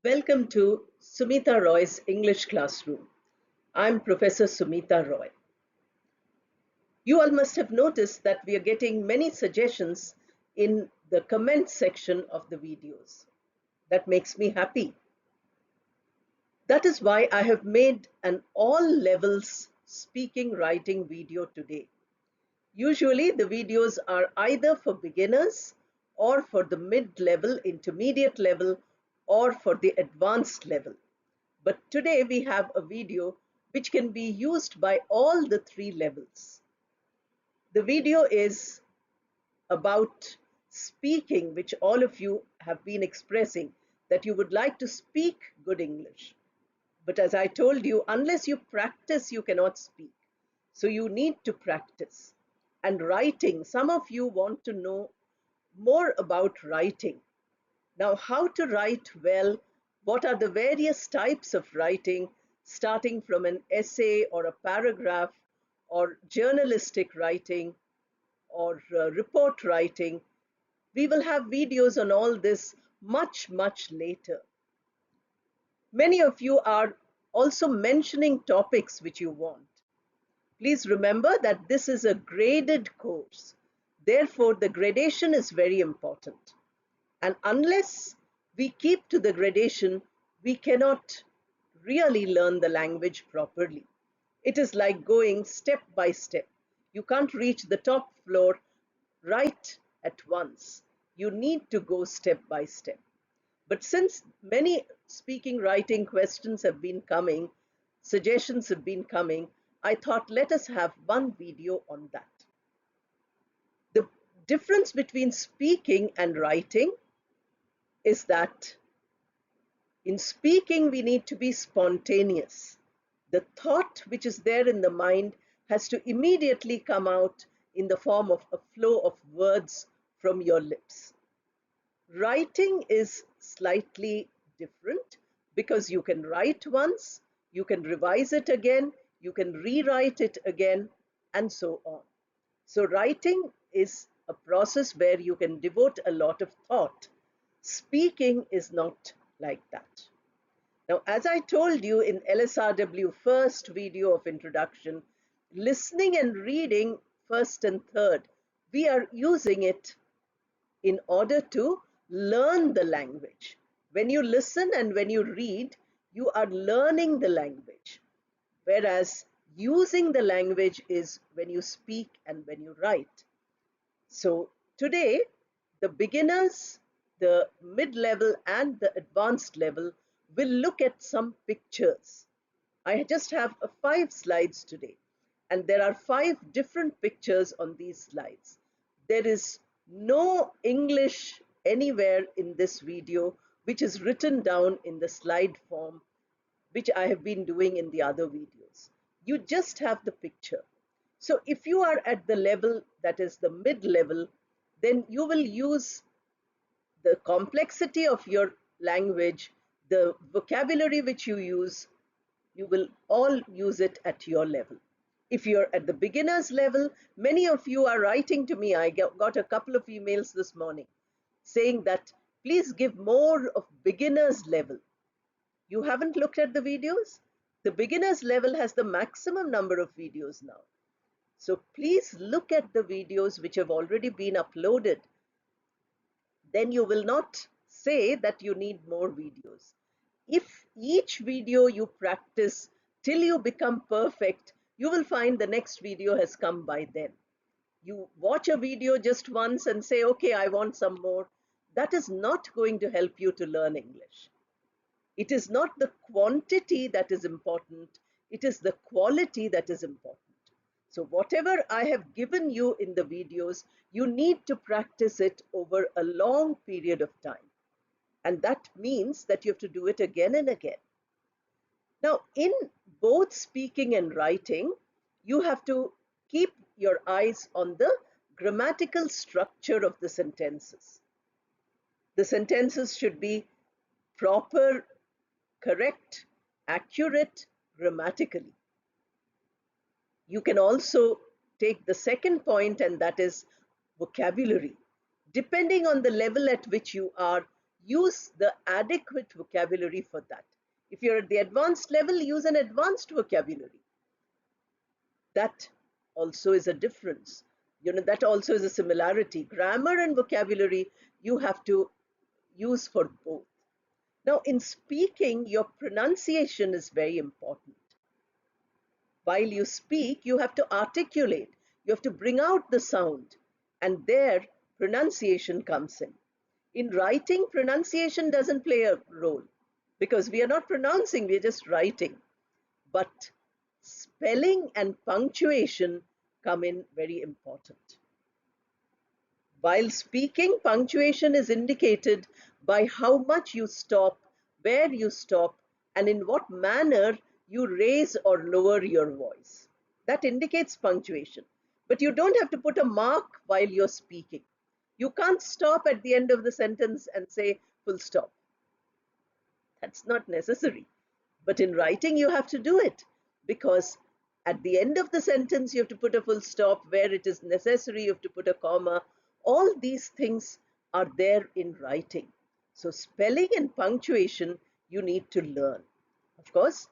Welcome to Sumita Roy's English Classroom. I'm Professor Sumita Roy. You all must have noticed that we are getting many suggestions in the comment section of the videos. That makes me happy. That is why I have made an all levels speaking writing video today. Usually the videos are either for beginners or for the mid-level, intermediate level, or for the advanced level. But today we have a video which can be used by all the three levels. The video is about speaking, which all of you have been expressing that you would like to speak good English. But as I told you, unless you practice, you cannot speak. So you need to practice. And writing, some of you want to know more about writing. Now, how to write well, what are the various types of writing, starting from an essay or a paragraph, or journalistic writing, or report writing. We will have videos on all this much later. Many of you are also mentioning topics which you want. Please remember that this is a graded course. Therefore, the gradation is very important. And unless we keep to the gradation, we cannot really learn the language properly. It is like going step by step. You can't reach the top floor right at once. You need to go step by step. But since many speaking, writing questions have been coming, suggestions have been coming, I thought let us have one video on that. The difference between speaking and writing is that in speaking, we need to be spontaneous. The thought which is there in the mind has to immediately come out in the form of a flow of words from your lips. Writing is slightly different because you can write once, you can revise it again, you can rewrite it again, and so on. So writing is a process where you can devote a lot of thought. Speaking is not like that. Now, as I told you in LSRW first video of introduction, listening and reading first and third, we are using it in order to learn the language. When you listen and when you read, you are learning the language. Whereas using the language is when you speak and when you write. So today, the beginners, the mid-level and the advanced level will look at some pictures. I just have 5 slides today, and there are 5 different pictures on these slides. There is no English anywhere in this video which is written down in the slide form, which I have been doing in the other videos. You just have the picture. So if you are at the level that is the mid-level, then you will use the complexity of your language, the vocabulary which you use, you will all use it at your level. If you're at the beginner's level, many of you are writing to me. I got a couple of emails this morning saying that please give more of beginner's level. You haven't looked at the videos? The beginner's level has the maximum number of videos now. So please look at the videos which have already been uploaded. Then you will not say that you need more videos. If each video you practice till you become perfect, you will find the next video has come by then. You watch a video just once and say, okay, I want some more. That is not going to help you to learn English. It is not the quantity that is important, it is the quality that is important. So whatever I have given you in the videos, you need to practice it over a long period of time. And that means that you have to do it again and again. Now, in both speaking and writing, you have to keep your eyes on the grammatical structure of the sentences. The sentences should be proper, correct, accurate grammatically. You can also take the second point, and that is vocabulary. Depending on the level at which you are, use the adequate vocabulary for that. If you're at the advanced level, use an advanced vocabulary. That also is a difference. That also is a similarity. Grammar and vocabulary you have to use for both. Now, in speaking, your pronunciation is very important. While you speak, you have to articulate, you have to bring out the sound, and there pronunciation comes in. In writing, pronunciation doesn't play a role because we are not pronouncing, we're just writing. But spelling and punctuation come in very important. While speaking, punctuation is indicated by how much you stop, where you stop, and in what manner you raise or lower your voice. That indicates punctuation. But you don't have to put a mark while you're speaking. You can't stop at the end of the sentence and say full stop. That's not necessary. But in writing, you have to do it because at the end of the sentence, you have to put a full stop. Where it is necessary, you have to put a comma. All these things are there in writing. So spelling and punctuation, you need to learn. Of course,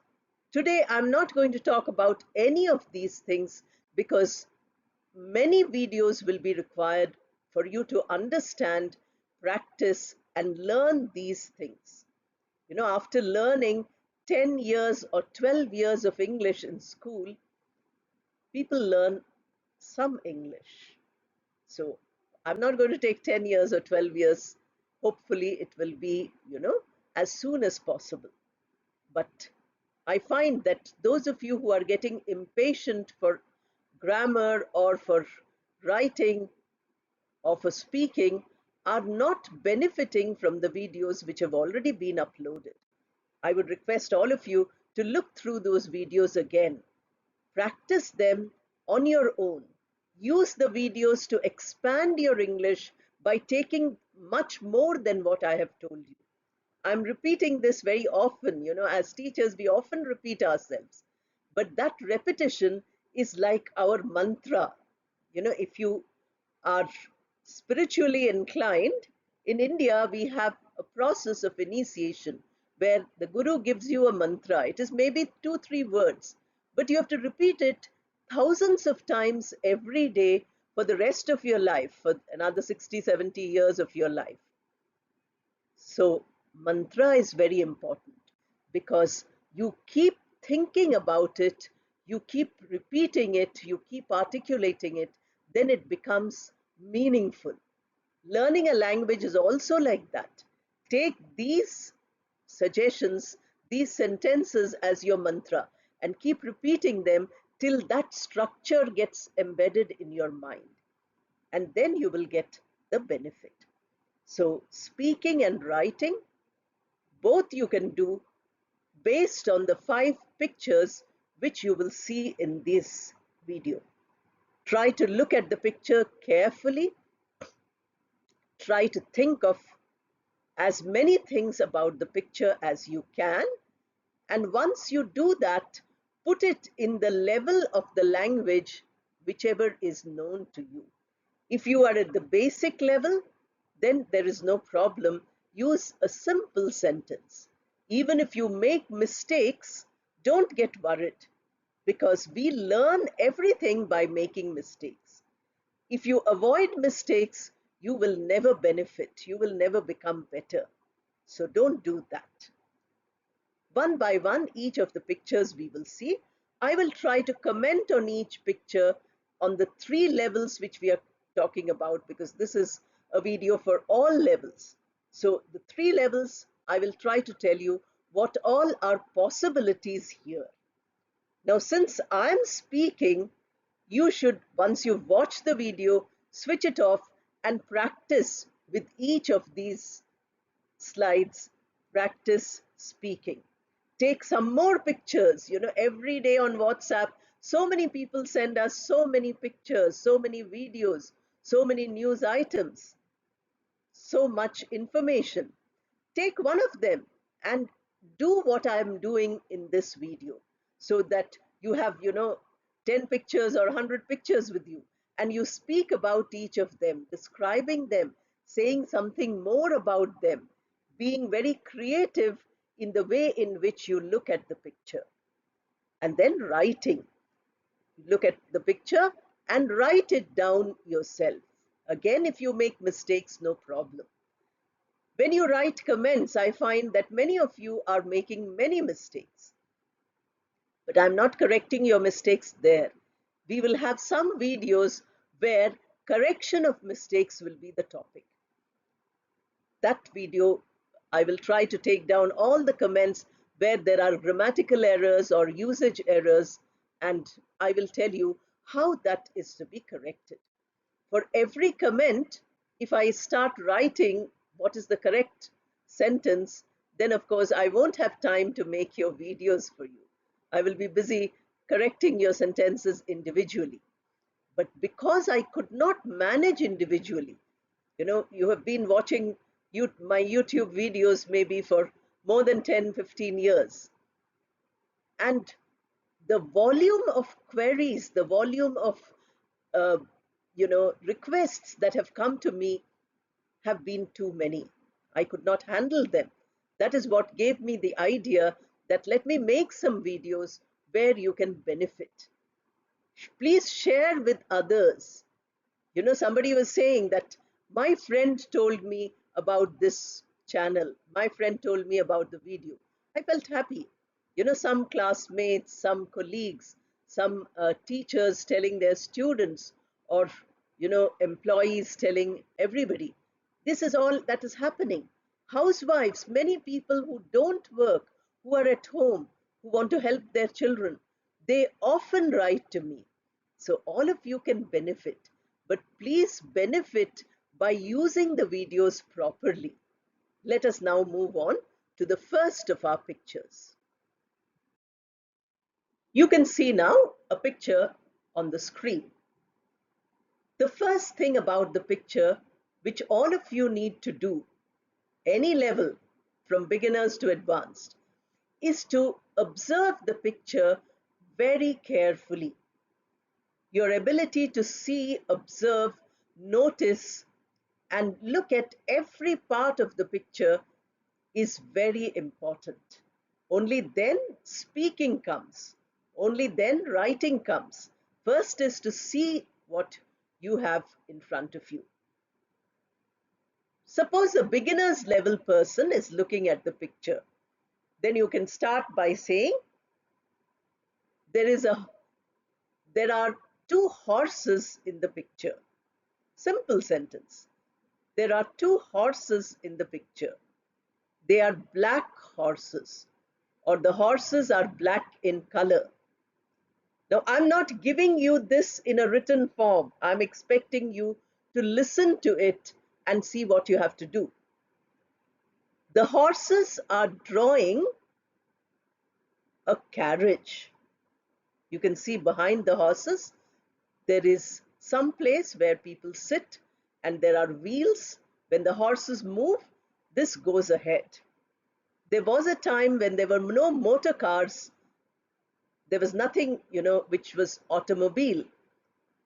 today I'm not going to talk about any of these things because many videos will be required for you to understand, practice, and learn these things. After learning 10 years or 12 years of English in school, people learn some English. So I'm not going to take 10 years or 12 years. Hopefully it will be, as soon as possible. But I find that those of you who are getting impatient for grammar or for writing or for speaking are not benefiting from the videos which have already been uploaded. I would request all of you to look through those videos again. Practice them on your own. Use the videos to expand your English by taking much more than what I have told you. I'm repeating this very often. As teachers, we often repeat ourselves. But that repetition is like our mantra. If you are spiritually inclined, in India, we have a process of initiation where the guru gives you a mantra. It is maybe 2, 3 words, but you have to repeat it thousands of times every day for the rest of your life, for another 60, 70 years of your life. So mantra is very important because you keep thinking about it, you keep repeating it, you keep articulating it, then it becomes meaningful. Learning a language is also like that. Take these suggestions, these sentences as your mantra and keep repeating them till that structure gets embedded in your mind. And then you will get the benefit. So speaking and writing, both you can do based on the 5 pictures which you will see in this video. Try to look at the picture carefully. Try to think of as many things about the picture as you can. And once you do that, put it in the level of the language whichever is known to you. If you are at the basic level, then there is no problem. Use a simple sentence. Even if you make mistakes, don't get worried because we learn everything by making mistakes. If you avoid mistakes, you will never benefit. You will never become better. So don't do that. One by one, each of the pictures we will see. I will try to comment on each picture on the 3 levels which we are talking about because this is a video for all levels. So the 3 levels, I will try to tell you what all are possibilities here. Now, since I'm speaking, you should, once you've watched the video, switch it off and practice with each of these slides, practice speaking. Take some more pictures. Every day on WhatsApp, so many people send us so many pictures, so many videos, so many news items, so much information. Take one of them and do what I'm doing in this video so that you have, 10 pictures or 100 pictures with you and you speak about each of them, describing them, saying something more about them. being very creative in the way in which you look at the picture. And then writing. Look at the picture and write it down yourself. Again, if you make mistakes, no problem. When you write comments, I find that many of you are making many mistakes. But I'm not correcting your mistakes there. We will have some videos where correction of mistakes will be the topic. That video, I will try to take down all the comments where there are grammatical errors or usage errors, and I will tell you how that is to be corrected. For every comment, if I start writing what is the correct sentence, then of course I won't have time to make your videos for you. I will be busy correcting your sentences individually. But because I could not manage individually, you have been watching my YouTube videos maybe for more than 10, 15 years. And the volume of queries, the volume of uh, requests that have come to me have been too many. I could not handle them. That is what gave me the idea that let me make some videos where you can benefit. Please share with others. Somebody was saying that my friend told me about this channel. My friend told me about the video. I felt happy. Some classmates, some colleagues, some teachers telling their students, or, employees telling everybody. This is all that is happening. Housewives, many people who don't work, who are at home, who want to help their children, they often write to me. So all of you can benefit, but please benefit by using the videos properly. Let us now move on to the first of our pictures. You can see now a picture on the screen. The first thing about the picture, which all of you need to do, any level from beginners to advanced, is to observe the picture very carefully. Your ability to see, observe, notice, and look at every part of the picture is very important. Only then speaking comes. Only then writing comes. First is to see what you have in front of you. Suppose a beginner's level person is looking at the picture. Then you can start by saying, there are two horses in the picture. Simple sentence. There are two horses in the picture. They are black horses, or the horses are black in color. Now, I'm not giving you this in a written form. I'm expecting you to listen to it and see what you have to do. The horses are drawing a carriage. You can see behind the horses, there is some place where people sit and there are wheels. When the horses move, this goes ahead. There was a time when there were no motor cars. There was nothing, which was automobile.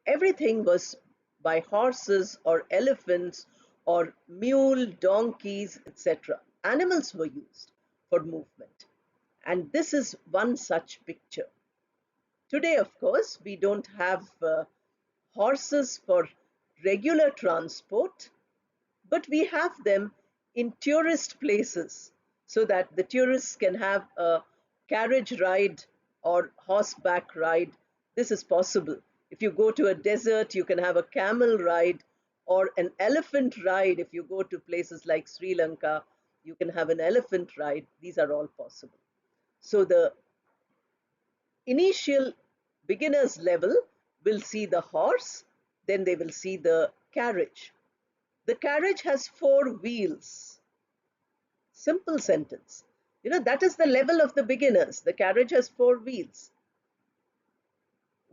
Everything was by horses or elephants or mule, donkeys, etc. Animals were used for movement. And this is one such picture. Today, of course, we don't have horses for regular transport, but we have them in tourist places so that the tourists can have a carriage ride or horseback ride. This is possible. If you go to a desert, you can have a camel ride or an elephant ride. If you go to places like Sri Lanka, you can have an elephant ride. These are all possible. So the initial beginners level will see the horse, then they will see the carriage. The carriage has four wheels. Simple sentence. That is the level of the beginners. The carriage has four wheels.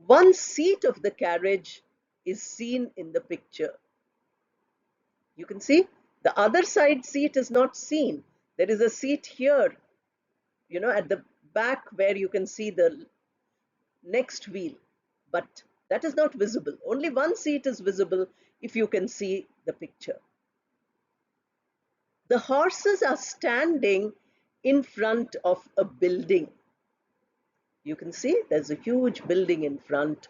One seat of the carriage is seen in the picture. You can see the other side seat is not seen. There is a seat here, at the back where you can see the next wheel, but that is not visible. Only one seat is visible if you can see the picture. The horses are standing in front of a building. You can see there's a huge building in front.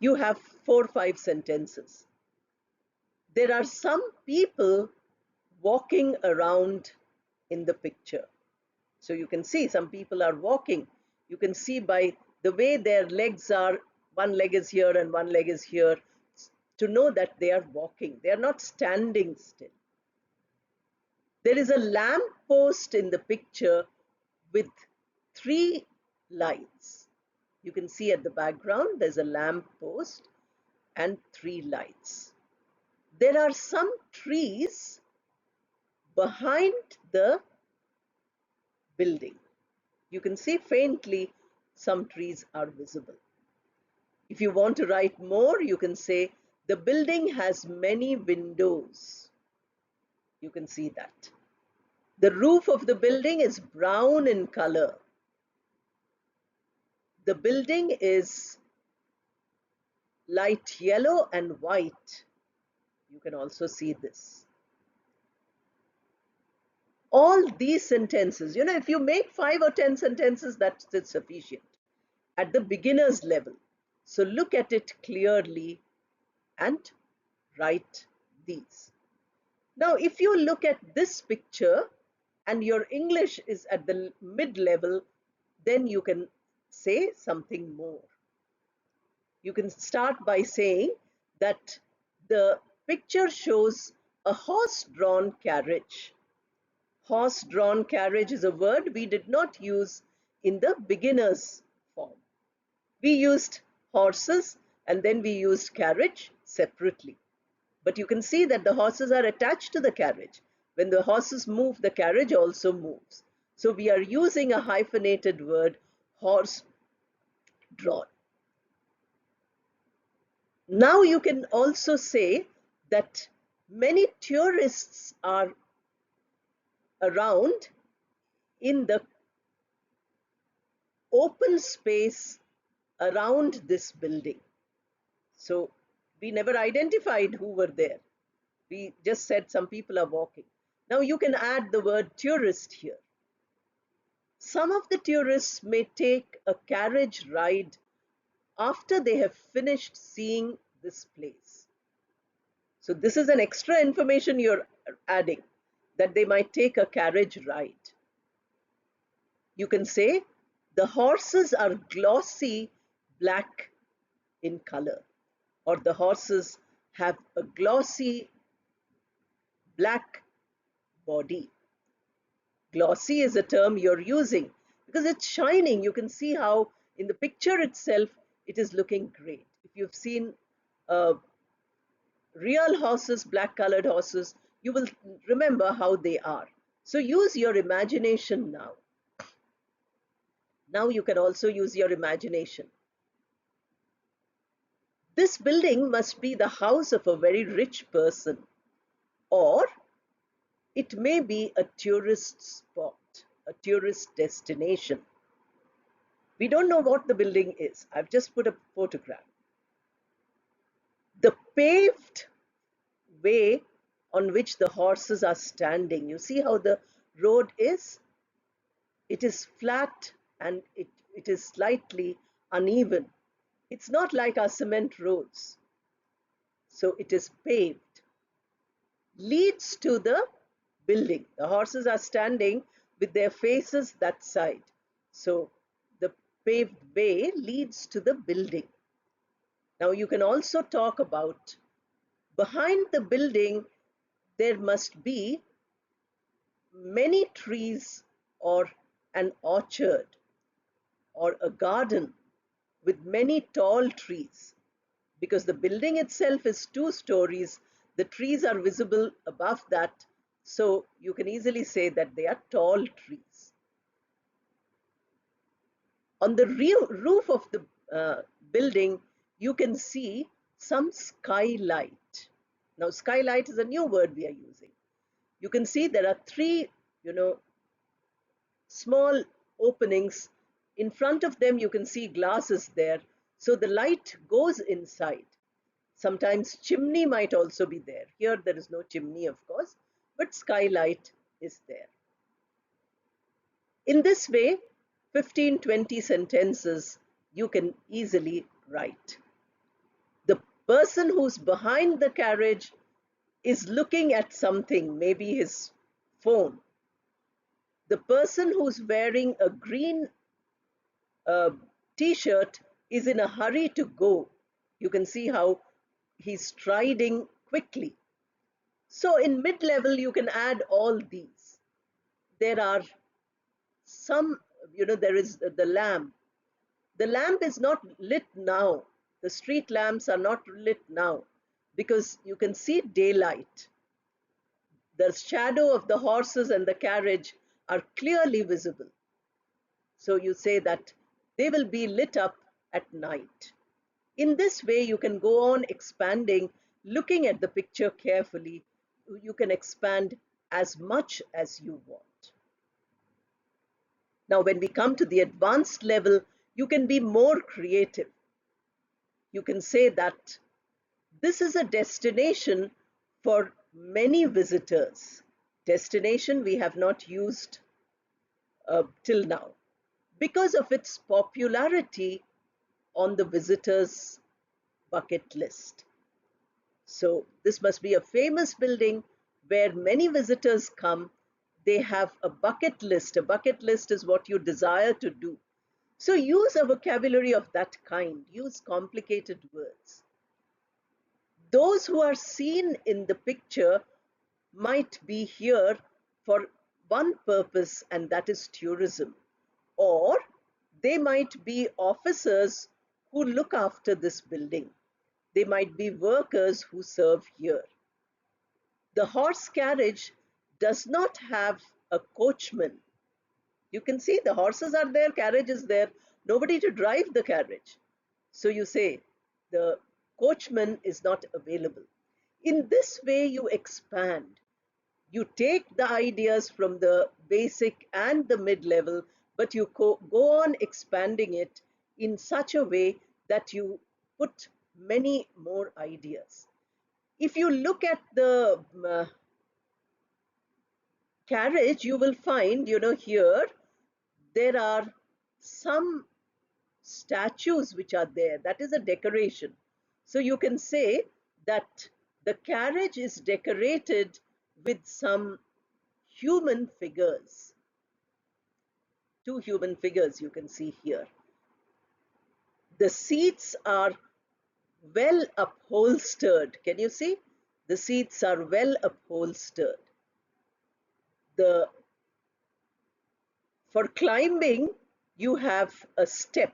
You have 4 or 5 sentences. There are some people walking around in the picture. So you can see some people are walking. You can see by the way their legs are, one leg is here and one leg is here, to know that they are walking. They are not standing still. There is a lamp post in the picture with 3 lights. You can see at the background there's a lamp post and 3 lights. There are some trees behind the building. You can see faintly some trees are visible. If you want to write more, you can say the building has many windows. You can see that. The roof of the building is brown in color. The building is light yellow and white. You can also see this. All these sentences, if you make 5 or 10 sentences, that's sufficient at the beginner's level. So look at it clearly and write these. Now, if you look at this picture and your English is at the mid-level, then you can say something more. You can start by saying that the picture shows a horse-drawn carriage. Horse-drawn carriage is a word we did not use in the beginner's form. We used horses and then we used carriage separately. But you can see that the horses are attached to the carriage. When the horses move, the carriage also moves. So we are using a hyphenated word, horse-drawn. Now you can also say that many tourists are around in the open space around this building. So we never identified who were there. We just said some people are walking. Now you can add the word tourist here. Some of the tourists may take a carriage ride after they have finished seeing this place. So this is an extra information you're adding, that they might take a carriage ride. You can say the horses are glossy black in color, or the horses have a glossy black body. Glossy is a term you're using because it's shining. You can see how in the picture itself it is looking great. If you've seen real horses, black colored horses, you will remember how they are. So use your imagination now. Now you can also use your imagination. This building must be the house of a very rich person, or it may be a tourist spot, a tourist destination. We don't know what the building is. I've just put a photograph. The paved way on which the horses are standing, you see how the road is? It is flat and it is slightly uneven. It's not like our cement roads. So it is paved. Leads to the building. The horses are standing with their faces that side. So the paved way leads to the building. Now you can also talk about behind the building, there must be many trees or an orchard or a garden with many tall trees. Because the building itself is 2 stories, the trees are visible above that. So you can easily say that they are tall trees. On the roof of the building, you can see some skylight. Now, skylight is a new word we are using. You can see there are 3, small openings. In front of them, you can see glasses there. So the light goes inside. Sometimes chimney might also be there. Here there is no chimney, of course, but skylight is there. In this way, 15, 20 sentences you can easily write. The person who's behind the carriage is looking at something, maybe his phone. The person who's wearing a green t-shirt is in a hurry to go. You can see how he's striding quickly. So in mid-level, you can add all these. There are some, there is the lamp. The lamp is not lit now. The street lamps are not lit now because you can see daylight. The shadow of the horses and the carriage are clearly visible. So you say that they will be lit up at night. In this way, you can go on expanding, looking at the picture carefully. You can expand as much as you want. Now, when we come to the advanced level, you can be more creative. You can say that this is a destination for many visitors. Destination we have not used till now because of its popularity on the visitors' bucket list. So this must be a famous building where many visitors come. They have a bucket list. A bucket list is what you desire to do. So use a vocabulary of that kind. Use complicated words. Those who are seen in the picture might be here for one purpose, and that is tourism. Or they might be officers who look after this building. They might be workers who serve here. The horse carriage does not have a coachman. You can see the horses are there, carriage is there, nobody to drive the carriage. So you say the coachman is not available. In this way, you expand. You take the ideas from the basic and the mid-level, but you go on expanding it in such a way that you put many more ideas. If you look at the carriage, you will find, here there are some statues which are there. That is a decoration. So you can say that the carriage is decorated with some human figures. Two human figures you can see here. The seats are well upholstered. Can you see? The seats are well upholstered. For climbing, you have a step.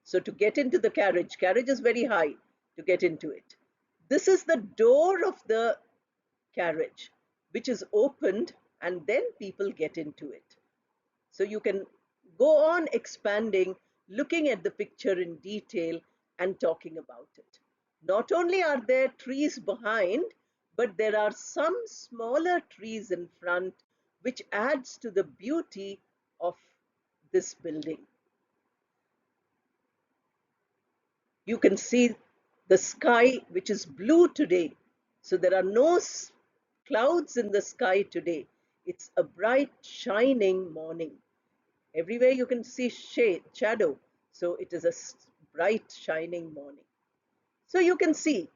So to get into the carriage is very high to get into it. This is the door of the carriage, which is opened, and then people get into it. So you can go on expanding, looking at the picture in detail and talking about it. Not only are there trees behind, but there are some smaller trees in front, which adds to the beauty of this building. You can see the sky, which is blue today. So there are no clouds in the sky today. It's a bright, shining morning. Everywhere you can see shade, shadow. So it is a bright, shining morning. So you can see,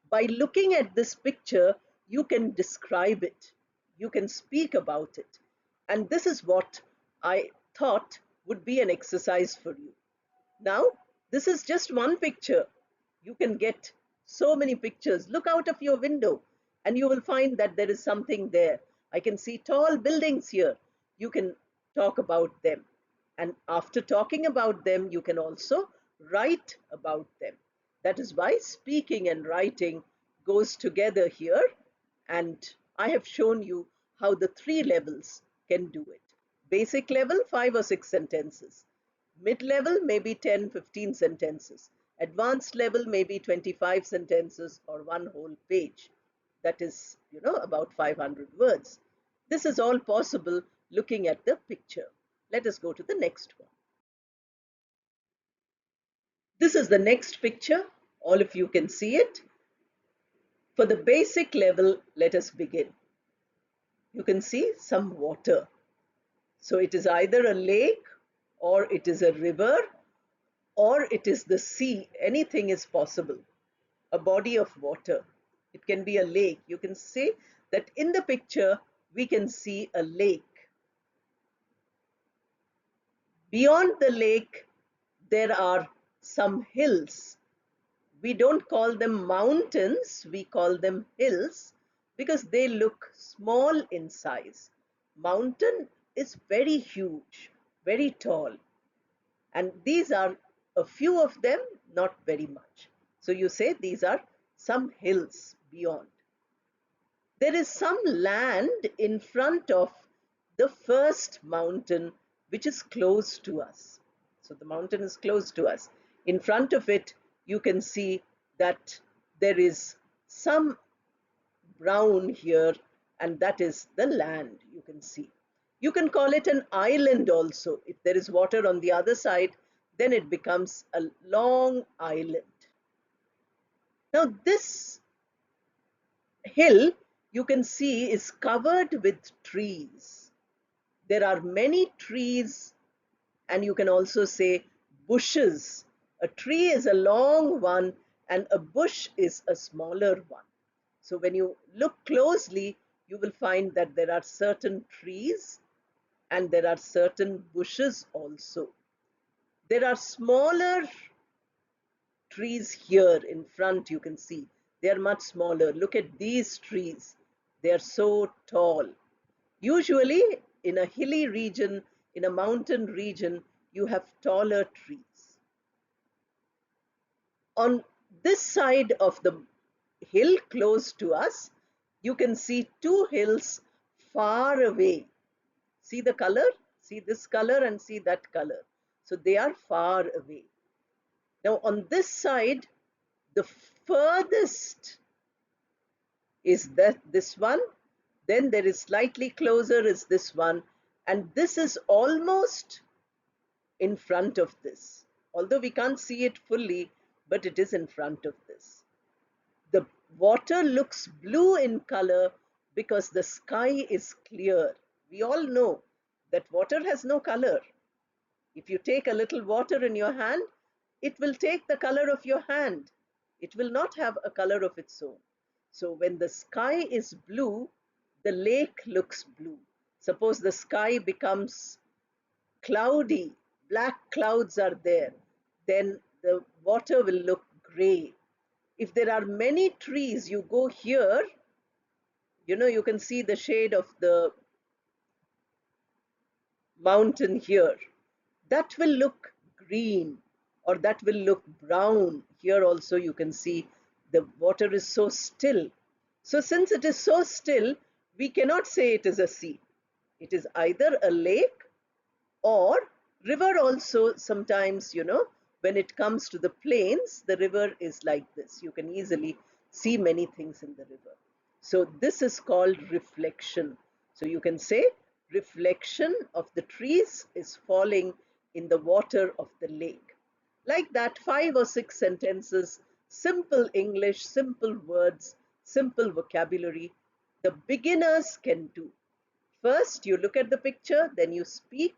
by looking at this picture, you can describe it. You can speak about it. And this is what I thought would be an exercise for you. Now, this is just one picture. You can get so many pictures. Look out of your window and you will find that there is something there. I can see tall buildings here. You can talk about them. And after talking about them, you can also write about them. That is why speaking and writing goes together here. And I have shown you how the three levels can do it. Basic level, 5 or 6 sentences. Mid-level, maybe 10, 15 sentences. Advanced level, maybe 25 sentences or one whole page. That is, about 500 words. This is all possible looking at the picture. Let us go to the next one. This is the next picture. All of you can see it. For the basic level, let us begin. You can see some water. So it is either a lake, or it is a river, or it is the sea. Anything is possible. A body of water. It can be a lake. You can say that in the picture, we can see a lake. Beyond the lake, there are some hills. We don't call them mountains, we call them hills because they look small in size. Mountain is very huge, very tall. And these are a few of them, not very much. So you say these are some hills beyond. There is some land in front of the first mountain, which is close to us. So the mountain is close to us. In front of it, you can see that there is some brown here, and that is the land you can see. You can call it an island also. If there is water on the other side, then it becomes a long island. Now, this hill you can see is covered with trees. There are many trees, and you can also say bushes. A tree is a long one and a bush is a smaller one. So when you look closely, you will find that there are certain trees and there are certain bushes also. There are smaller trees here in front, you can see. They are much smaller. Look at these trees. They are so tall. Usually, in a hilly region, in a mountain region, you have taller trees. On this side of the hill close to us, you can see two hills far away. See the color? See this color and see that color. So they are far away. Now, on this side, the furthest is this one. Then there is slightly closer is this one. And this is almost in front of this. Although we can't see it fully, but it is in front of this. The water looks blue in color because the sky is clear. We all know that water has no color. If you take a little water in your hand, it will take the color of your hand. It will not have a color of its own. So when the sky is blue, the lake looks blue. Suppose the sky becomes cloudy, black clouds are there, then the water will look gray. If there are many trees, you go here, you can see the shade of the mountain here. That will look green or that will look brown. Here also you can see the water is so still. So since it is so still, we cannot say it is a sea. It is either a lake or river also. Sometimes, when it comes to the plains, the river is like this. You can easily see many things in the river. So this is called reflection. So you can say reflection of the trees is falling in the water of the lake. Like that, 5 or 6 sentences, simple English, simple words, simple vocabulary, the beginners can do. First, you look at the picture, then you speak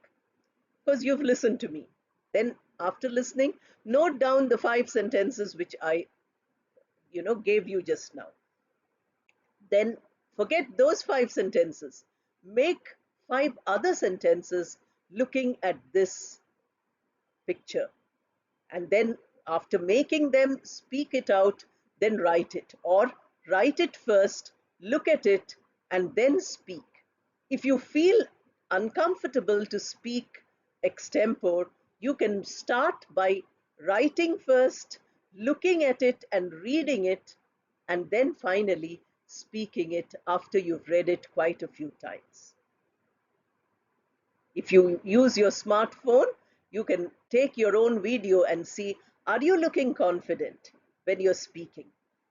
because you've listened to me. Then, after listening, note down the 5 sentences which I, gave you just now. Then forget those 5 sentences. Make 5 other sentences looking at this picture. And then after making them, speak it out, then write it. Or write it first, look at it, and then speak. If you feel uncomfortable to speak extempore, you can start by writing first, looking at it and reading it, and then finally speaking it after you've read it quite a few times. If you use your smartphone, you can take your own video and see, are you looking confident when you're speaking?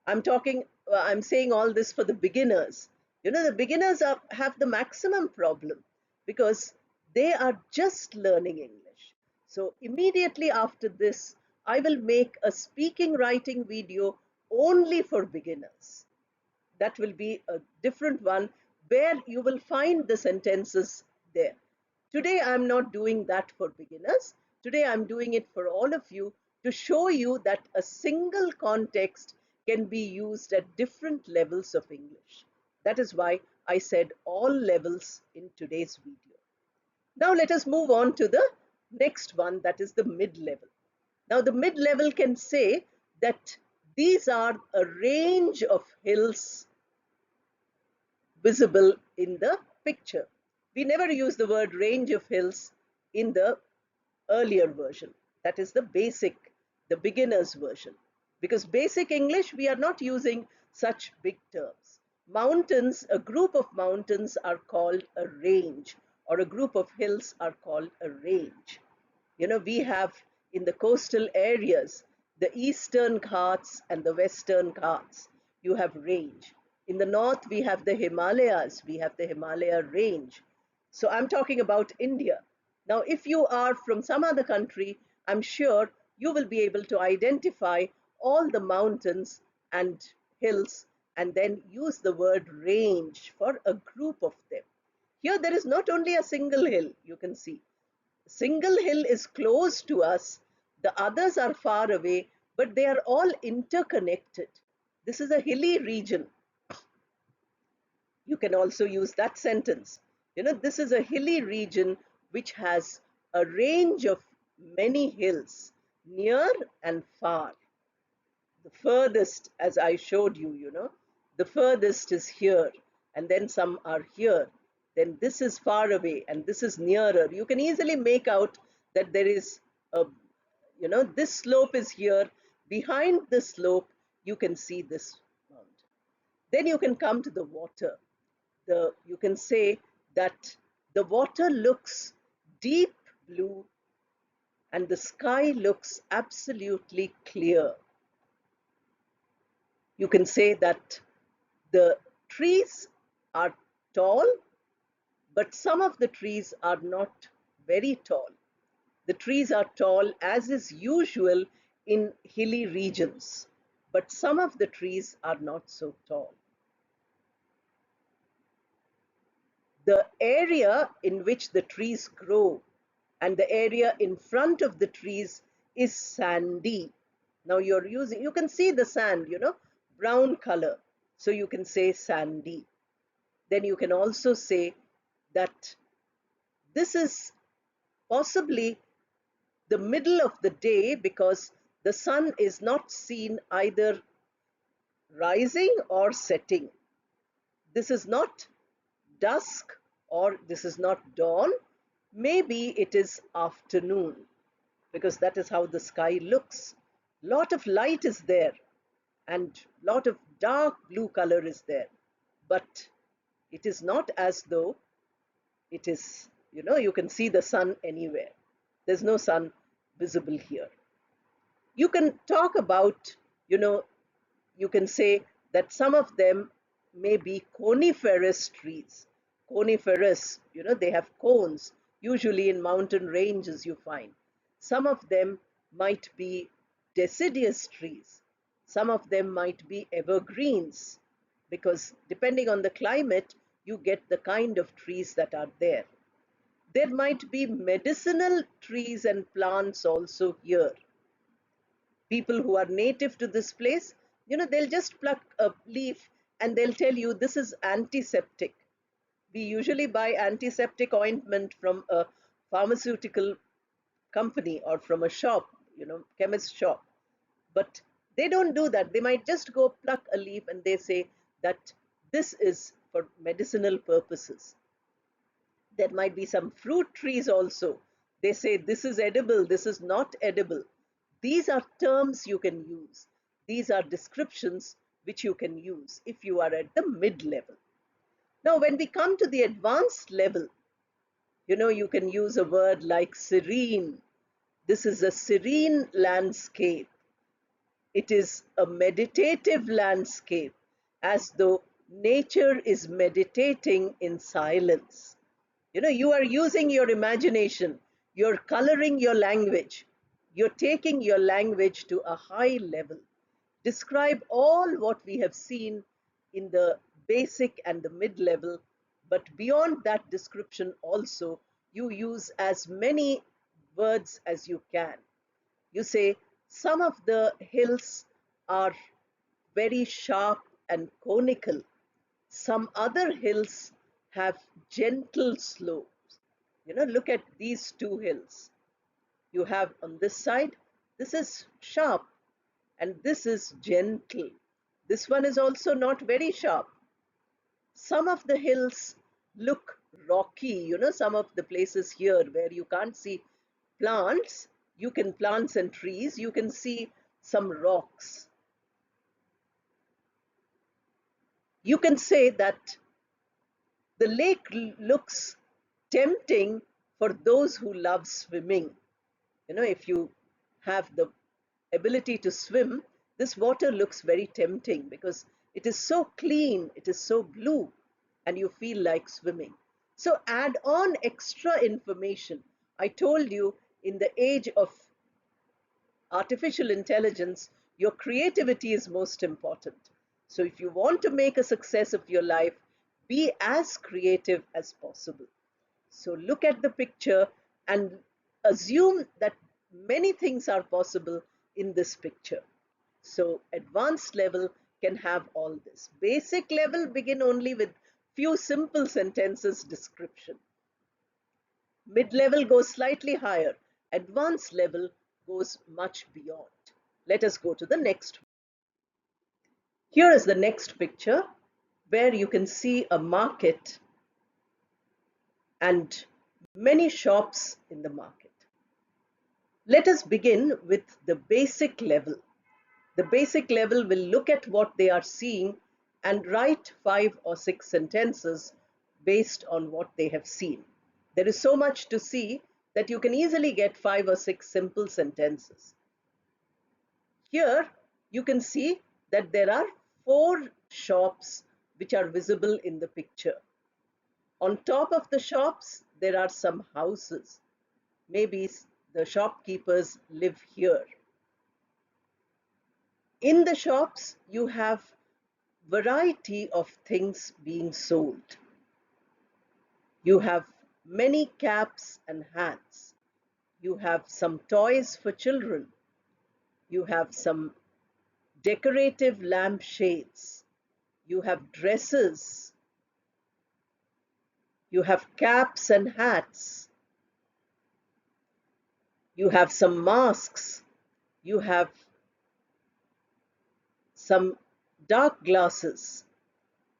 I'm saying all this for the beginners. The beginners have the maximum problem because they are just learning English. So immediately after this, I will make a speaking writing video only for beginners. that will be a different one where you will find the sentences there. Today, I'm not doing that for beginners. Today, I'm doing it for all of you to show you that a single context can be used at different levels of English. That is why I said all levels in today's video. Now let us move on to the next one, that is the mid-level. Now the mid-level can say that these are a range of hills visible in the picture. We never use the word range of hills in the earlier version. That is the basic, the beginner's version. Because basic English, we are not using such big terms. Mountains, a group of mountains are called a range, or a group of hills are called a range. You know, we have in the coastal areas, the Eastern Ghats and the Western Ghats, you have range. In the north, we have the Himalayas, we have the Himalaya range. So I'm talking about India. Now, if you are from some other country, I'm sure you will be able to identify all the mountains and hills and then use the word range for a group of them. Here, there is not only a single hill, you can see. Single hill is close to us, the others are far away, but they are all interconnected. This is a hilly region. You can also use that sentence. You know, this is a hilly region which has a range of many hills, near and far. The furthest, as I showed you, you know, the furthest is here, and then some are here. Then this is far away, and this is nearer. You can easily make out that there is a, you know, this slope is here. Behind this slope, you can see this mountain. Then you can come to the water. You can say that the water looks deep blue and the sky looks absolutely clear. You can say that the trees are tall, but some of the trees are not very tall. The trees are tall, as is usual in hilly regions, but some of the trees are not so tall. The area in which the trees grow and the area in front of the trees is sandy. Now you can see the sand, you know, brown color. So you can say sandy. Then you can also say that this is possibly the middle of the day because the sun is not seen either rising or setting. This is not dusk or this is not dawn. Maybe it is afternoon because that is how the sky looks. Lot of light is there and lot of dark blue color is there, but it is not as though it is, you know, you can see the sun anywhere. There's no sun visible here. You can talk about, you know, you can say that some of them may be coniferous trees. Coniferous, you know, they have cones. Usually in mountain ranges you find. Some of them might be deciduous trees. Some of them might be evergreens because depending on the climate, you get the kind of trees that are there. There might be medicinal trees and plants also here. People who are native to this place, you know, they'll just pluck a leaf and they'll tell you this is antiseptic. We usually buy antiseptic ointment from a pharmaceutical company or from a shop, you know, chemist shop. But they don't do that. They might just go pluck a leaf and they say that this is for medicinal purposes. There might be some fruit trees also. They say this is edible, this is not edible. These are terms you can use. These are descriptions which you can use if you are at the mid-level. Now, when we come to the advanced level, you know, you can use a word like serene. This is a serene landscape. It is a meditative landscape, as though nature is meditating in silence. You know, you are using your imagination, you're coloring your language, you're taking your language to a high level. Describe all what we have seen in the basic and the mid-level, but beyond that description also, you use as many words as you can. You say, some of the hills are very sharp and conical. Some other hills have gentle slopes. Look at these two hills. You have on this side, this is sharp and this is gentle. This one is also not very sharp. Some of the hills look rocky, some of the places here where you can't see plants, plants and trees, you can see some rocks. You can say that the lake looks tempting for those who love swimming. If you have the ability to swim, this water looks very tempting because it is so clean, it is so blue, and you feel like swimming. So add on extra information. I told you, in the age of artificial intelligence, your creativity is most important. So if you want to make a success of your life, be as creative as possible. So look at the picture and assume that many things are possible in this picture. So advanced level can have all this. Basic level begin only with few simple sentences description. Mid-level goes slightly higher. Advanced level goes much beyond. Let us go to the next. Here is the next picture where you can see a market and many shops in the market. Let us begin with the basic level. The basic level will look at what they are seeing and write 5 or 6 sentences based on what they have seen. There is so much to see that you can easily get 5 or 6 simple sentences. Here you can see that there are 4 shops which are visible in the picture. On top of the shops, there are some houses. Maybe the shopkeepers live here. In the shops, you have variety of things being sold. You have many caps and hats. You have some toys for children. You have some decorative lampshades. You have dresses. You have caps and hats. You have some masks. You have some dark glasses,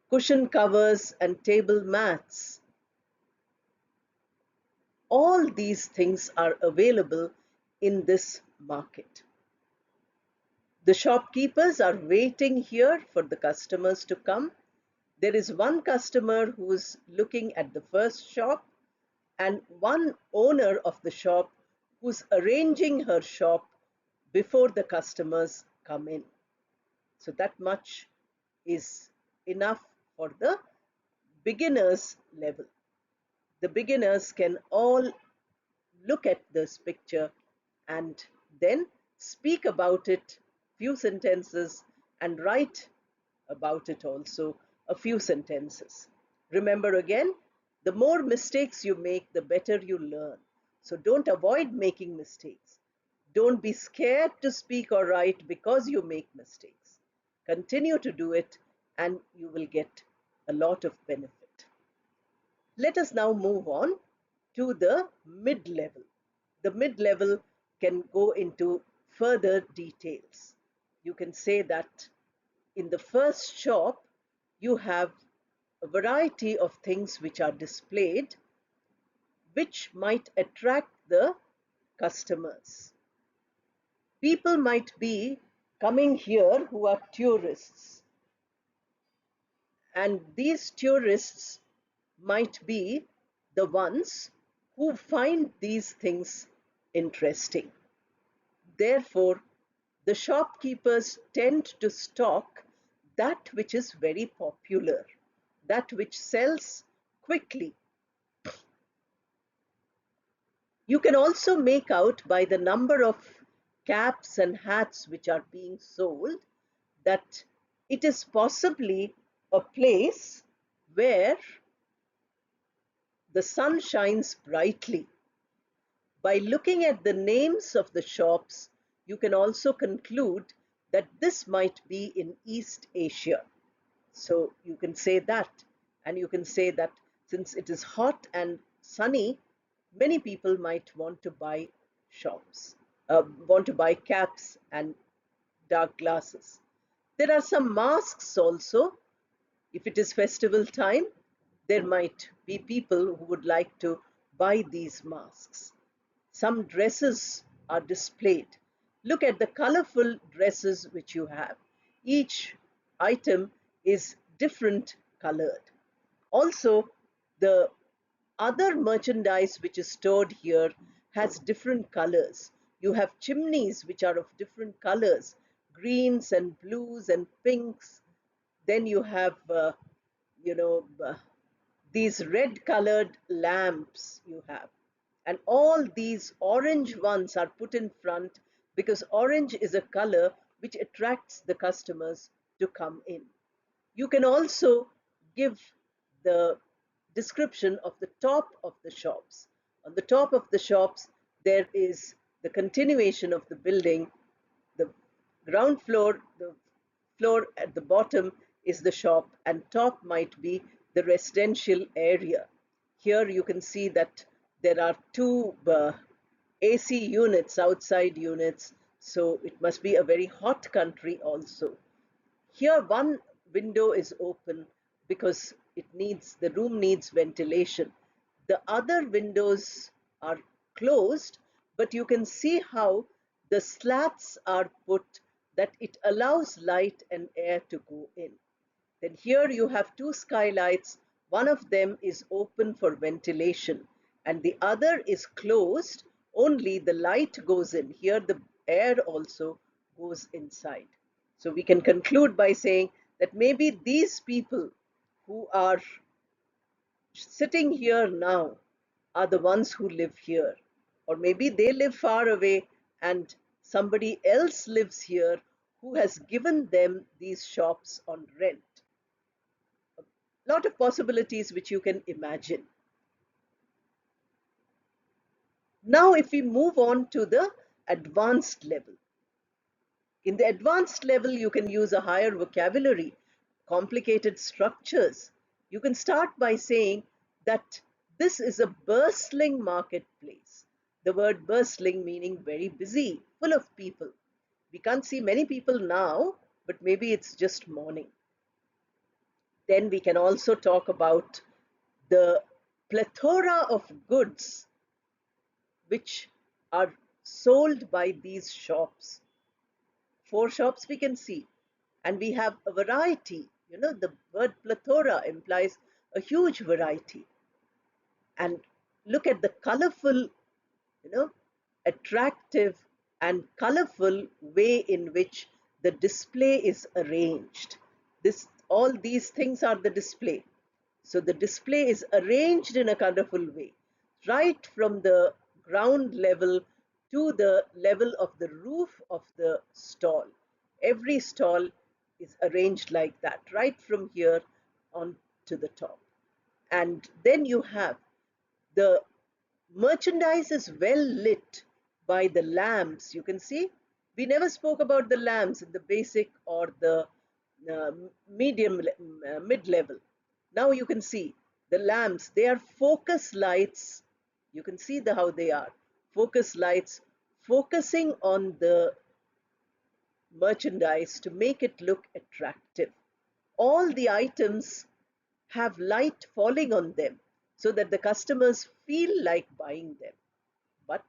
cushion covers and table mats. All these things are available in this market. The shopkeepers are waiting here for the customers to come. There is one customer who is looking at the first shop and one owner of the shop who's arranging her shop before the customers come in. So that much is enough for the beginners level. The beginners can all look at this picture and then speak about it few sentences and write about it also a few sentences. Remember again, the more mistakes you make, the better you learn. So don't avoid making mistakes. Don't be scared to speak or write because you make mistakes. Continue to do it and you will get a lot of benefit. Let us now move on to the mid-level. The mid-level can go into further details. You can say that in the first shop, you have a variety of things which are displayed, which might attract the customers. People might be coming here who are tourists, and these tourists might be the ones who find these things interesting. Therefore, the shopkeepers tend to stock that which is very popular, that which sells quickly. You can also make out by the number of caps and hats which are being sold that it is possibly a place where the sun shines brightly. By looking at the names of the shops, you can also conclude that this might be in East Asia. So you can say that, and you can say that since it is hot and sunny, many people might want to buy shops, want to buy caps and dark glasses. There are some masks also. If it is festival time, there might be people who would like to buy these masks. Some dresses are displayed. Look at the colorful dresses which you have. Each item is different colored. Also, the other merchandise which is stored here has different colors. You have chimneys which are of different colors, greens and blues and pinks. Then you have, you know, these red colored lamps you have. And all these orange ones are put in front because orange is a color which attracts the customers to come in. You can also give the description of the top of the shops. On the top of the shops, there is the continuation of the building. The ground floor, the floor at the bottom is the shop, and top might be the residential area. Here you can see that there are two AC units, outside units, so it must be a very hot country also. Here one window is open because the room needs ventilation. The other windows are closed, but you can see how the slats are put that it allows light and air to go in. Then here you have two skylights. One of them is open for ventilation and the other is closed. Only the light goes in. Here the air also goes inside. So we can conclude by saying that maybe these people who are sitting here now are the ones who live here. Or maybe they live far away and somebody else lives here who has given them these shops on rent. Lot of possibilities which you can imagine. Now, if we move on to the advanced level. In the advanced level, you can use a higher vocabulary, complicated structures. You can start by saying that this is a bustling marketplace. The word bustling meaning very busy, full of people. We can't see many people now, but maybe it's just morning. Then we can also talk about the plethora of goods which are sold by these shops. Four shops we can see, and we have a variety. The word plethora implies a huge variety. And look at the colorful, you know, attractive and colorful way in which the display is arranged. All these things are the display. So the display is arranged in a colorful way, right from the ground level to the level of the roof of the stall. Every stall is arranged like that, right from here on to the top. And then you have the merchandise is well lit by the lamps. You can see we never spoke about the lamps in the basic or the uh, mid level. Now you can see the lamps, they are focus lights. You can see how they are focus lights focusing on the merchandise to make it look attractive. All the items have light falling on them so that the customers feel like buying them. But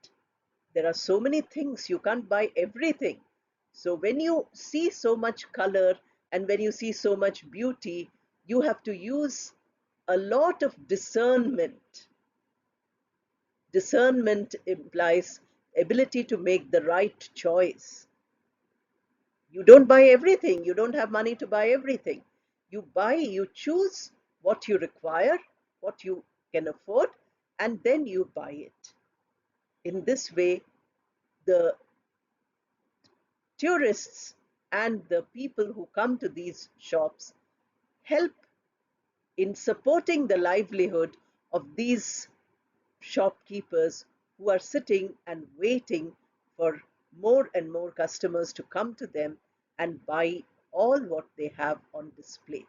there are so many things, you can't buy everything. So when you see so much color and when you see so much beauty, you have to use a lot of discernment. Discernment implies ability to make the right choice. You don't buy everything. You don't have money to buy everything. You choose what you require, what you can afford, and then you buy it. In this way, the tourists and the people who come to these shops help in supporting the livelihood of these shopkeepers who are sitting and waiting for more and more customers to come to them and buy all what they have on display.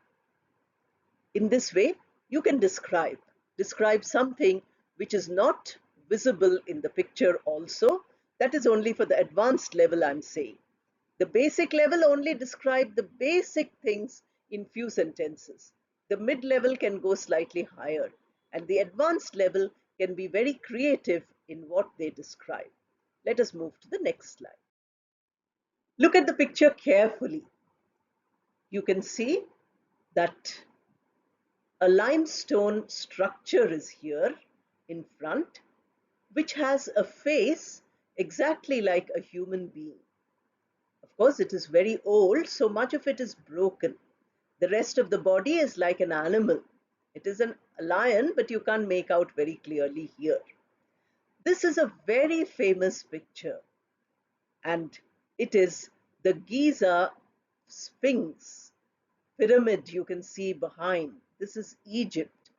In this way, you can describe something which is not visible in the picture also. That is only for the advanced level I'm saying. The basic level only describe the basic things in few sentences. The mid level can go slightly higher, and the advanced level can be very creative in what they describe. Let us move to the next slide. Look at the picture carefully. You can see that a limestone structure is here in front, which has a face exactly like a human being. Of course, it is very old, so much of it is broken. The rest of the body is like an animal. It is a lion, but you can't make out very clearly here. This is a very famous picture, and it is the Giza Sphinx pyramid you can see behind. This is Egypt.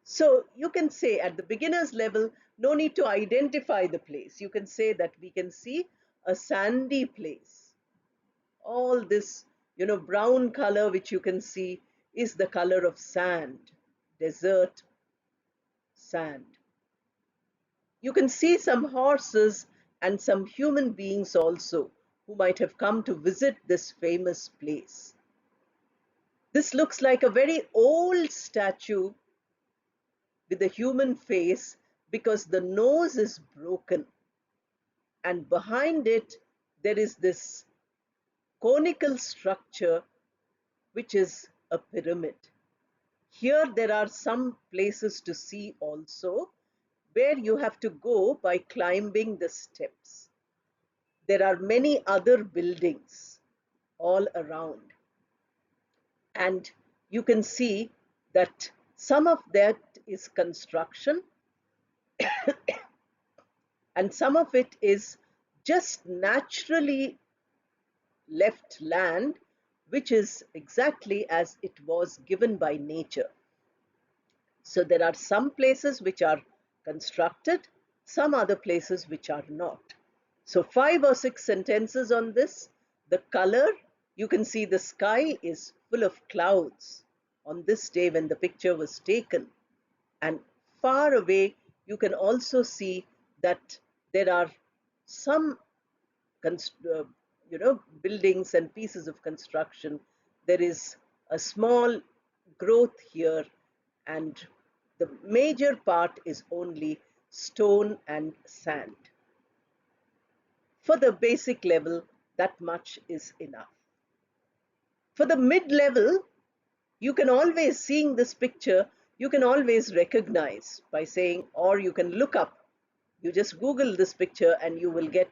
So you can say at the beginner's level, no need to identify the place. You can say that we can see a sandy place. All this, brown color which you can see is the color of sand, desert sand. You can see some horses and some human beings also who might have come to visit this famous place. This looks like a very old statue with a human face because the nose is broken, and behind it there is this conical structure which is a pyramid. Here there are some places to see also where you have to go by climbing the steps. There are many other buildings all around, and you can see that some of that is construction and some of it is just naturally left land, which is exactly as it was given by nature. So there are some places which are constructed, some other places which are not. So 5 or 6 sentences on this. The color, you can see the sky is full of clouds on this day when the picture was taken. And far away, you can also see that there are some buildings and pieces of construction. There is a small growth here, and the major part is only stone and sand. For the basic level, that much is enough. For the mid level, you can always, seeing this picture, you can always recognize by saying, or you can look up, you just Google this picture and you will get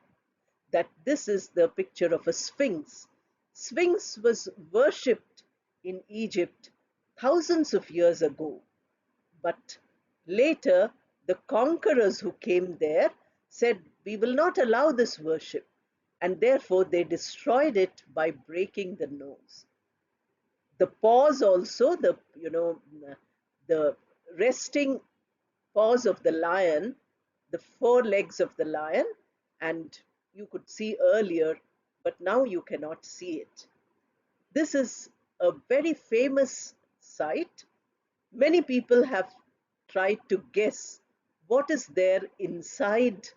that this is the picture of a sphinx. Sphinx was worshipped in Egypt thousands of years ago. But later, the conquerors who came there said, we will not allow this worship. And therefore, they destroyed it by breaking the nose. The paws also, the resting paws of the lion, the 4 legs of the lion, and you could see earlier, but now you cannot see it. This is a very famous site. Many people have tried to guess what is there inside,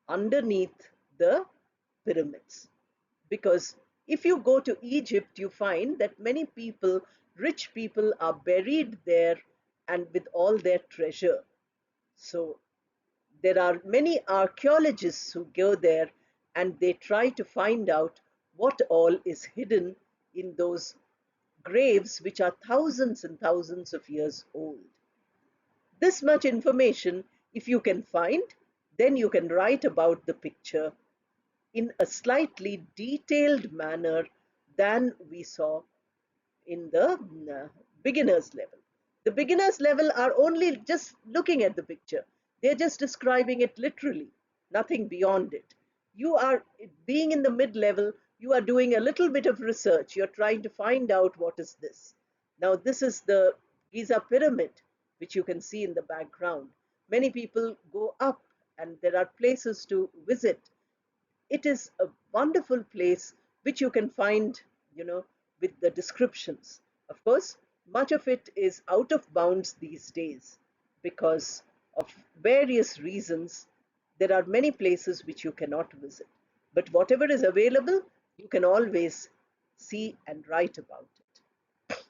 underneath the pyramids. Because if you go to Egypt, you find that many people, rich people, are buried there and with all their treasure. So there are many archaeologists who go there and they try to find out what all is hidden in those graves, which are thousands and thousands of years old. This much information, if you can find, then you can write about the picture in a slightly detailed manner than we saw in the beginner's level. The beginner's level are only just looking at the picture. They're just describing it literally, nothing beyond it. You are, being in the mid level, you are doing a little bit of research. You're trying to find out what is this. Now, this is the Giza pyramid, which you can see in the background. Many people go up, and there are places to visit. It is a wonderful place which you can find, with the descriptions. Of course, much of it is out of bounds these days because of various reasons. There are many places which you cannot visit, but whatever is available, you can always see and write about it.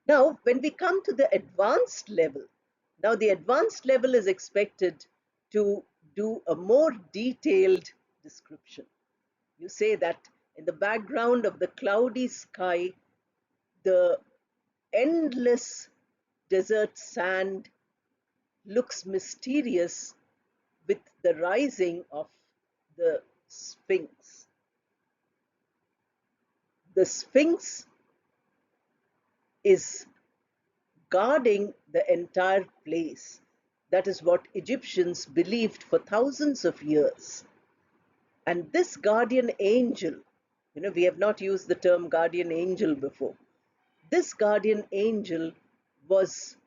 Now, when we come to the advanced level, now the advanced level is expected to do a more detailed description. You say that in the background of the cloudy sky, the endless desert sand looks mysterious with the rising of the Sphinx. The Sphinx is guarding the entire place. That is what Egyptians believed for thousands of years. And this guardian angel, we have not used the term guardian angel before. This guardian angel was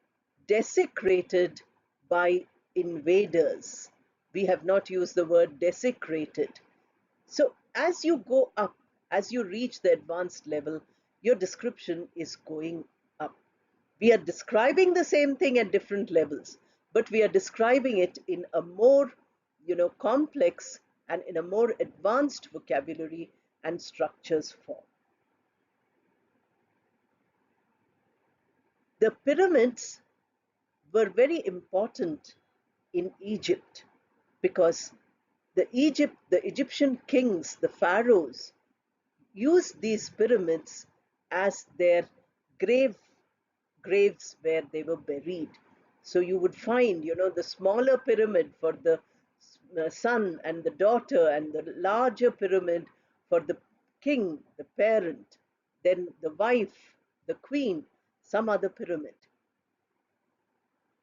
desecrated by invaders. We have not used the word desecrated. So as you go up, as you reach the advanced level, your description is going up. We are describing the same thing at different levels, but we are describing it in a more, complex and in a more advanced vocabulary and structures form. The pyramids were very important in Egypt because the Egyptian kings, the pharaohs, used these pyramids as their grave graves where they were buried. So you would find, the smaller pyramid for the son and the daughter, and the larger pyramid for the king, the parent, then the wife, the queen, some other pyramid.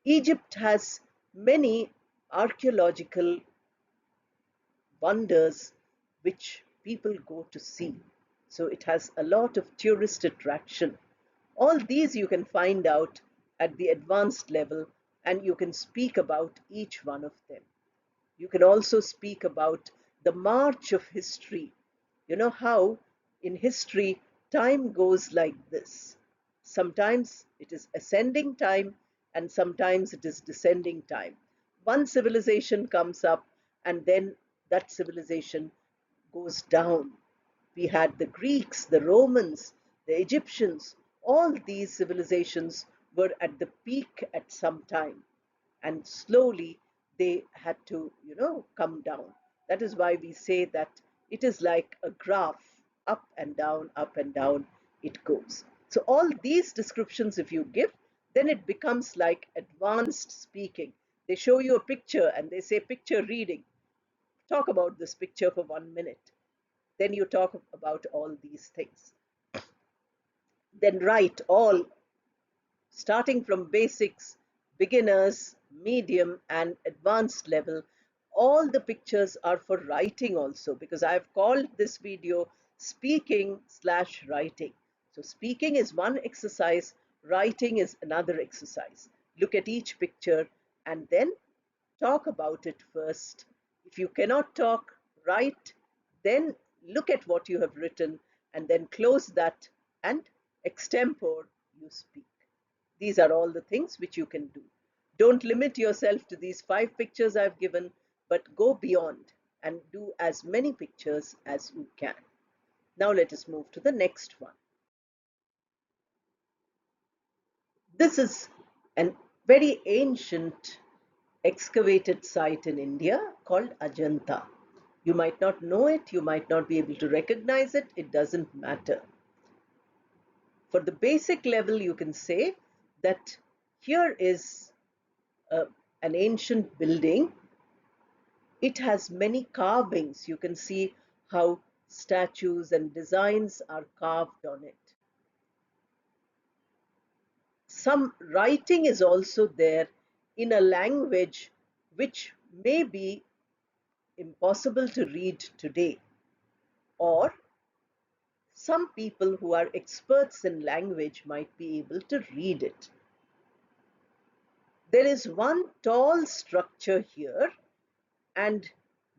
Egypt has many archaeological wonders which people go to see. So it has a lot of tourist attraction. All these you can find out at the advanced level, and you can speak about each one of them. You can also speak about the march of history. You know how in history time goes like this. Sometimes it is ascending time and sometimes it is descending time. One civilization comes up and then that civilization goes down. We had the Greeks, the Romans, the Egyptians. All these civilizations were at the peak at some time, and slowly they had to, come down. That is why we say that it is like a graph, up and down it goes. So all these descriptions, if you give, then it becomes like advanced speaking. They show you a picture and they say picture reading. Talk about this picture for 1 minute. Then you talk about all these things. Then write all, starting from basics, beginners, medium, and advanced level. All the pictures are for writing also, because I've called this video speaking/writing. So speaking is one exercise, writing is another exercise. Look at each picture and then talk about it first. If you cannot talk, write, then look at what you have written, and then close that and extempore, you speak. These are all the things which you can do. Don't limit yourself to these 5 pictures I've given, but go beyond and do as many pictures as you can. Now let us move to the next one. This is a very ancient excavated site in India called Ajanta. You might not know it, you might not be able to recognize it, it doesn't matter. For the basic level, you can say that here is an ancient building. It has many carvings. You can see how statues and designs are carved on it. Some writing is also there in a language which may be impossible to read today, or Some people who are experts in language might be able to read it. There is one tall structure here, and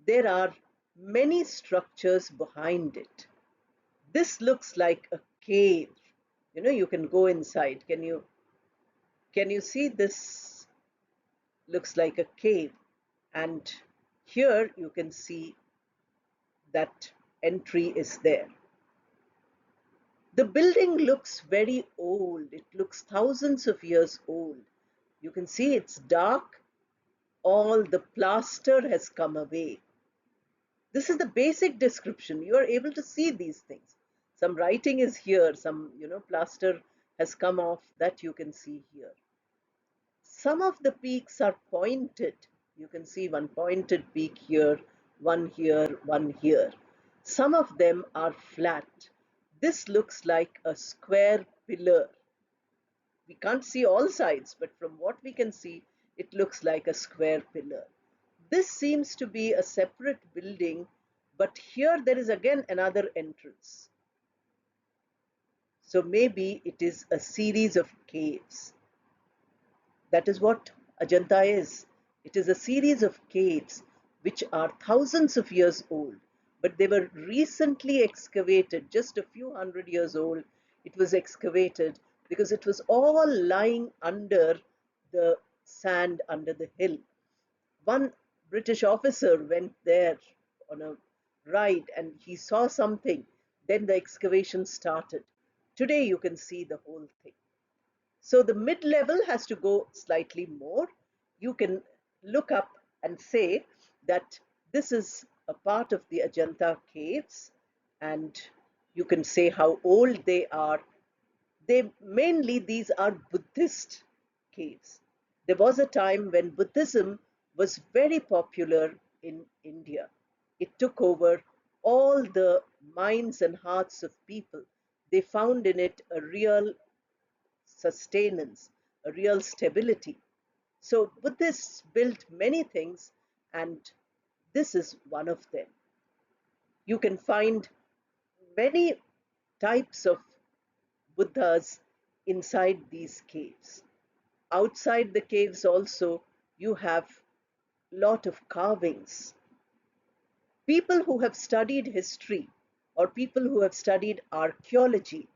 there are many structures behind it. This looks like a cave. You can go inside. Can you see this? Looks like a cave. And here you can see that entry is there. The building looks very old. It looks thousands of years old. You can see it's dark. All the plaster has come away. This is the basic description. You are able to see these things. Some writing is here. Some, plaster has come off. That you can see here. Some of the peaks are pointed. You can see one pointed peak here, one here, one here. Some of them are flat. This looks like a square pillar. We can't see all sides, but from what we can see, it looks like a square pillar. This seems to be a separate building, but here there is again another entrance. So maybe it is a series of caves. That is what Ajanta is. It is a series of caves which are thousands of years old, but they were recently excavated, just a few hundred years old. It was excavated because it was all lying under the sand, under the hill. One British officer went there on a ride and he saw something. Then the excavation started. Today you can see the whole thing. So the mid-level has to go slightly more. You can look up and say that this is a part of the Ajanta caves, and you can say how old they are. Mainly these are Buddhist caves. There was a time when Buddhism was very popular in India. It took over all the minds and hearts of people. They found in it a real sustenance, a real stability. So Buddhists built many things, and this is one of them. You can find many types of Buddhas inside these caves. Outside the caves also, you have lot of carvings. People who have studied history or people who have studied archaeology,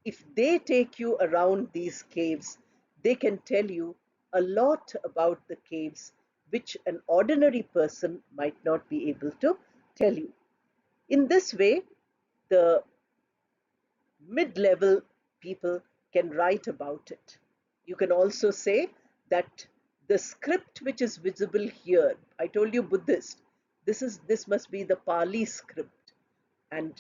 if they take you around these caves, they can tell you a lot about the caves which an ordinary person might not be able to tell you. In this way, the mid-level people can write about it. You can also say that the script which is visible here, I told you Buddhist, this must be the Pali script. And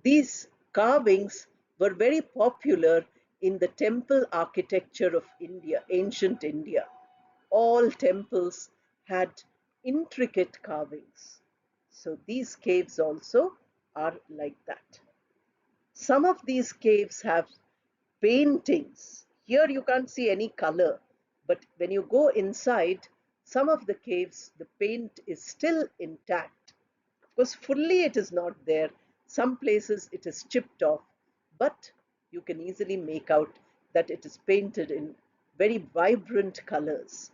these carvings were very popular in the temple architecture of India, ancient India. All temples had intricate carvings. So these caves also are like that. Some of these caves have paintings. Here you can't see any color, but when you go inside, some of the caves, the paint is still intact. Of course, fully it is not there. Some places it is chipped off, but you can easily make out that it is painted in very vibrant colors.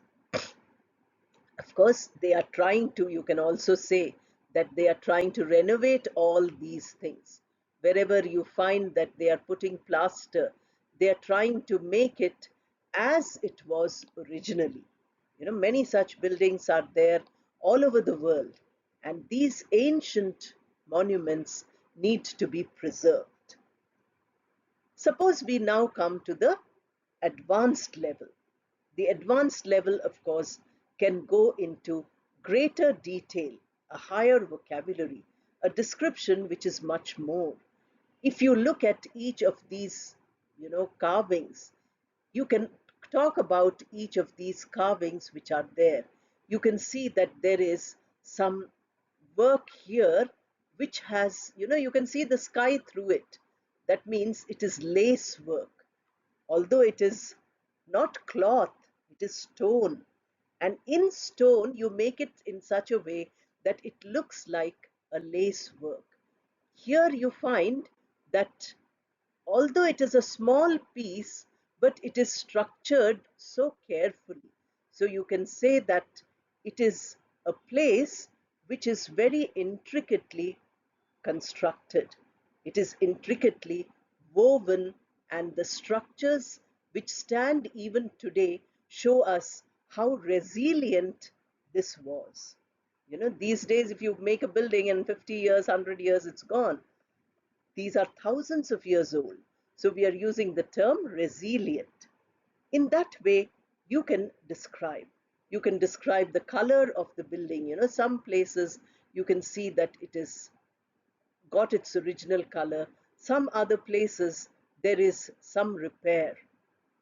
Of course, they are trying to, you can also say that they are trying to renovate all these things. Wherever you find that they are putting plaster, they are trying to make it as it was originally. Many such buildings are there all over the world, and these ancient monuments need to be preserved. Suppose we now come to the advanced level. The advanced level, of course, can go into greater detail, a higher vocabulary, a description which is much more. If you look at each of these, carvings, you can talk about each of these carvings which are there. You can see that there is some work here which has, you can see the sky through it. That means it is lace work. Although it is not cloth, it is stone. And in stone, you make it in such a way that it looks like a lace work. Here you find that although it is a small piece, but it is structured so carefully. So you can say that it is a place which is very intricately constructed. It is intricately woven, and the structures which stand even today show us how resilient this was. You know, these days, if you make a building in 50 years, 100 years, it's gone. These are thousands of years old. So we are using the term resilient. In that way, you can describe. You can describe the color of the building. You know, some places you can see that it is got its original color. Some other places there is some repair.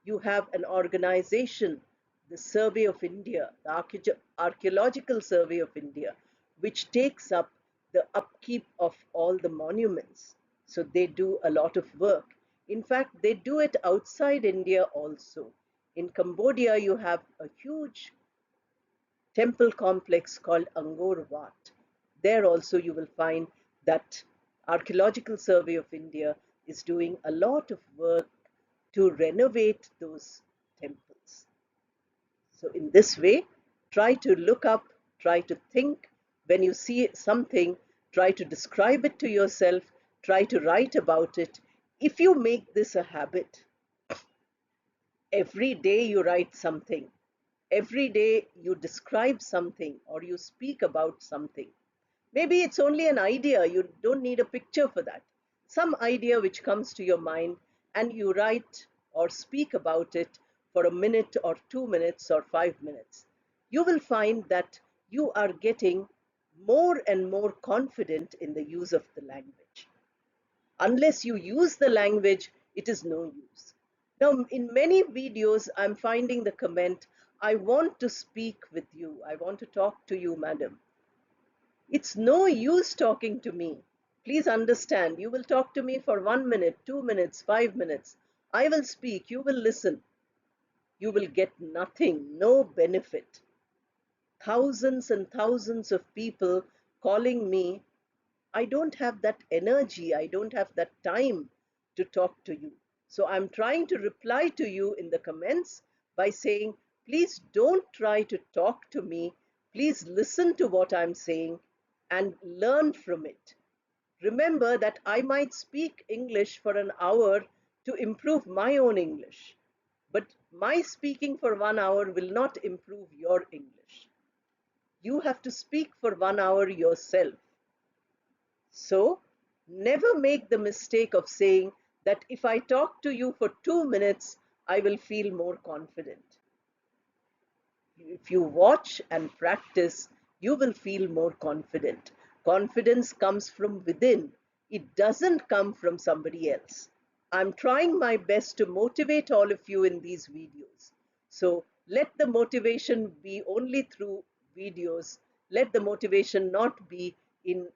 You have an organization, the Survey of India, the Archaeological Survey of India, which takes up the upkeep of all the monuments. So they do a lot of work. In fact, they do it outside India also. In Cambodia, you have a huge temple complex called Angkor Wat. There also you will find that Archaeological Survey of India is doing a lot of work to renovate those temples. So in this way, try to look up, try to think. When you see something, try to describe it to yourself, try to write about it. If you make this a habit, every day you write something, every day you describe something or you speak about something. Maybe it's only an idea, you don't need a picture for that. Some idea which comes to your mind, and you write or speak about it for a minute or 2 minutes or 5 minutes. You will find that you are getting more and more confident in the use of the language. Unless you use the language, it is no use. Now, in many videos, I'm finding the comment, I want to speak with you. I want to talk to you, madam. It's no use talking to me. Please understand, you will talk to me for 1 minute, 2 minutes, 5 minutes. I will speak, you will listen. You will get nothing, no benefit. Thousands and thousands of people calling me, I don't have that energy, I don't have that time to talk to you. So I'm trying to reply to you in the comments by saying, please don't try to talk to me. Please listen to what I'm saying and learn from it. Remember that I might speak English for an hour to improve my own English, but my speaking for 1 hour will not improve your English. You have to speak for 1 hour yourself. So never make the mistake of saying that if I talk to you for 2 minutes, I will feel more confident. If you watch and practice, you will feel more confident. Confidence comes from within. It doesn't come from somebody else. I'm trying my best to motivate all of you in these videos. So let the motivation be only through videos. Let the motivation not be in,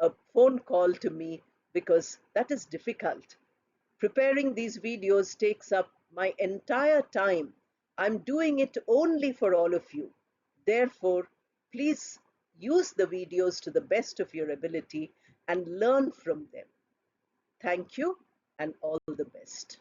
a phone call to me, because that is difficult. Preparing these videos takes up my entire time. I'm doing it only for all of you. Therefore, please use the videos to the best of your ability and learn from them. Thank you and all the best.